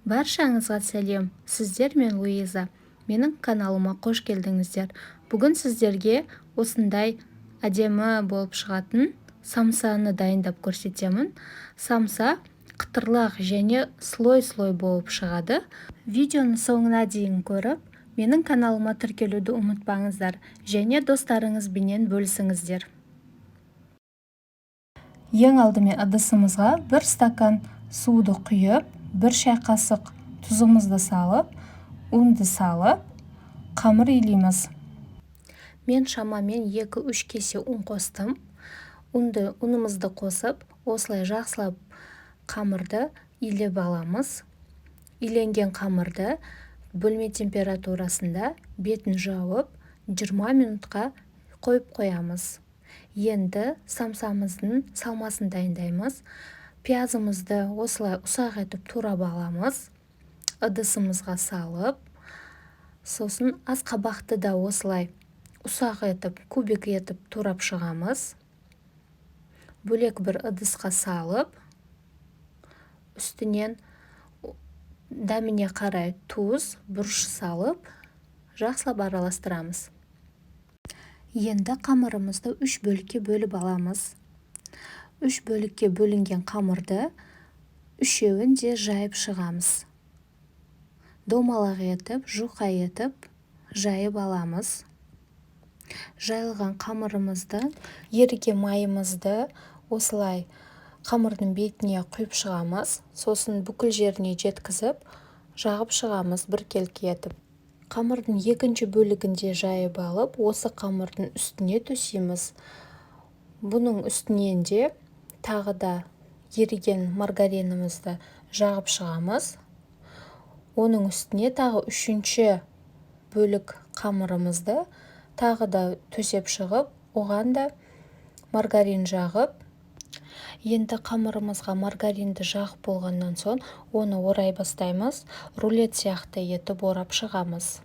Баршаңызға сәлем, сіздер мен Луиза. Менің каналыма қош келдіңіздер. Бүгін сіздерге осындай әдемі болып шығатын самсаны дайындап көрсетемін. Самса қытырлақ және слой-слой болып шығады. Видеоны соңына дейін көріп, менің каналыма тіркелуді ұмытпаңыздар және достарыңызбенен бөлісіңіздер. Ең алдымен ыдысымызға 1 стакан суды құйып, 1 шай қасық тұзымызды салып, ұнды салып, қамыр илейміз. Мен шамамен 2-3 кесе ұн қостым. Ұнымызды қосып, осылай жақсылап қамырды илеп аламыз. Иленген қамырды бөлме температурасында бетін жауып 20 минутқа қойып қоямыз. Енді самсамыздың салмасын дайындаймыз. Пиязымызды осылай ұсақ етіп турап аламыз. Ыдысымызға салып, сосын асқабақты да осылай ұсақ етіп, кубик етіп турап шығамыз. Бөлек бір ыдысқа салып, үстінен дәміне қарай тұз, бұрыш салып, жақсылап араластырамыз. Енді қамырымызды 3 бөлікке бөліп аламыз. 3 бөлікке бөлінген қамырды үшеуін де жайып шығамыз. Домалақ етіп, жұқа етіп жайып аламыз. Жайылған қамырымызды, еріген майымызды осылай қамырдың бетіне құйып шығамыз. Сосын бүкіл жеріне жеткізіп, жағып шығамыз біркелкі етіп. Қамырдың екінші бөлігінде жайып алып, осы қамырдың үстіне төсейміз. Бұның үстінен де тағы да еріген маргаринімізді жағып шығамыз. Оның үстіне тағы үшінші бөлік қамырымызды тағы да төсеп шығып, оған да маргарин жағып. Енді қамырымызға маргаринді жағып болғаннан соң, оны орай бастаймыз. Рулет сияқты етіп орап шығамыз.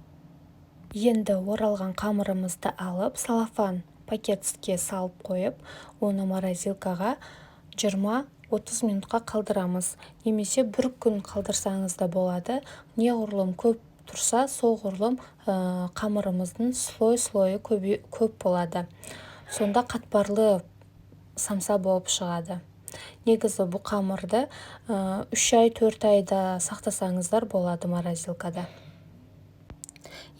Енді оралған қамырымызды алып, салафан пакетке салып қойып, оны морозилкаға 20-30 минутқа қалдырамыз. Немесе 1 күн қалдырсаңыз да болады. Неғұрлым көп тұрса, соғұрлым қамырымыздың слой-слойы көп болады. Сонда қатпарлы самса болып шығады. Негізі бұл қамырды 3 ай, 4 айда сақтасаңыздар болады морозилкада.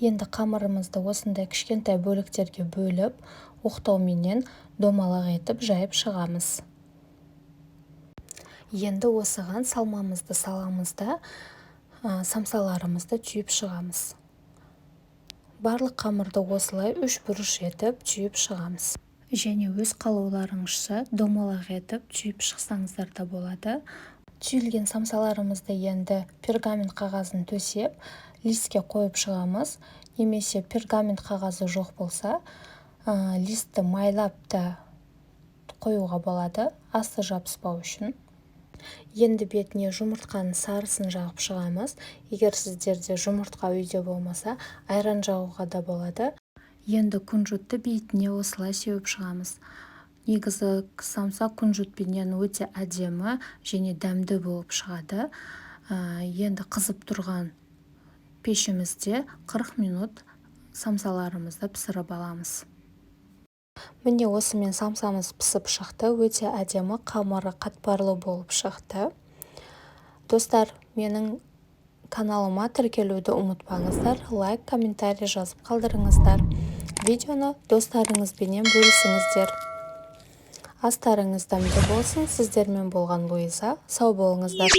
Енді қамырымызды осындай кішкентай бөліктерге бөліп, оқтауменен домалақ етіп жайып шығамыз. Енді осыған салмамызды саламыз да, самсаларымызды түйіп шығамыз. Барлық қамырды осылай 3 бұрыш етіп түйіп шығамыз. Және өз қалауларыңызша домалақ етіп түйіп шықсаңыздар да болады. Түйілген самсаларымызды енді пергамент қағазын төсеп, листке қойып шығамыз. Немесе пергамент қағазы жоқ болса, листті майлап та қоюға болады, асты жабыспау үшін. Енді бетіне жұмыртқаның сарысын жағып шығамыз. Егер сіздерде жұмыртқа үйде болмаса, айран жағуға да болады. Енді күнжутты бетіне осылай сеуіп шығамыз. Негізі самса күнжутпенен өте әдемі және дәмді болып шығады. Енді қызып тұрған пешімізде 40 минут самсаларымызды пісіріп аламыз. Міне осымен самсамыз пісіп шықты. Өте әдемі, қамыры қатпарлы болып шықты. Достар, менің каналыма тіркелуді ұмытпаңыздар. Лайк, комментарий жазып қалдырыңыздар. Видеоны достарыңызбенен бөлісіңіздер. Астарыңыз дәмді болсын. Сіздермен болған Луиза. Сау болыңыздар.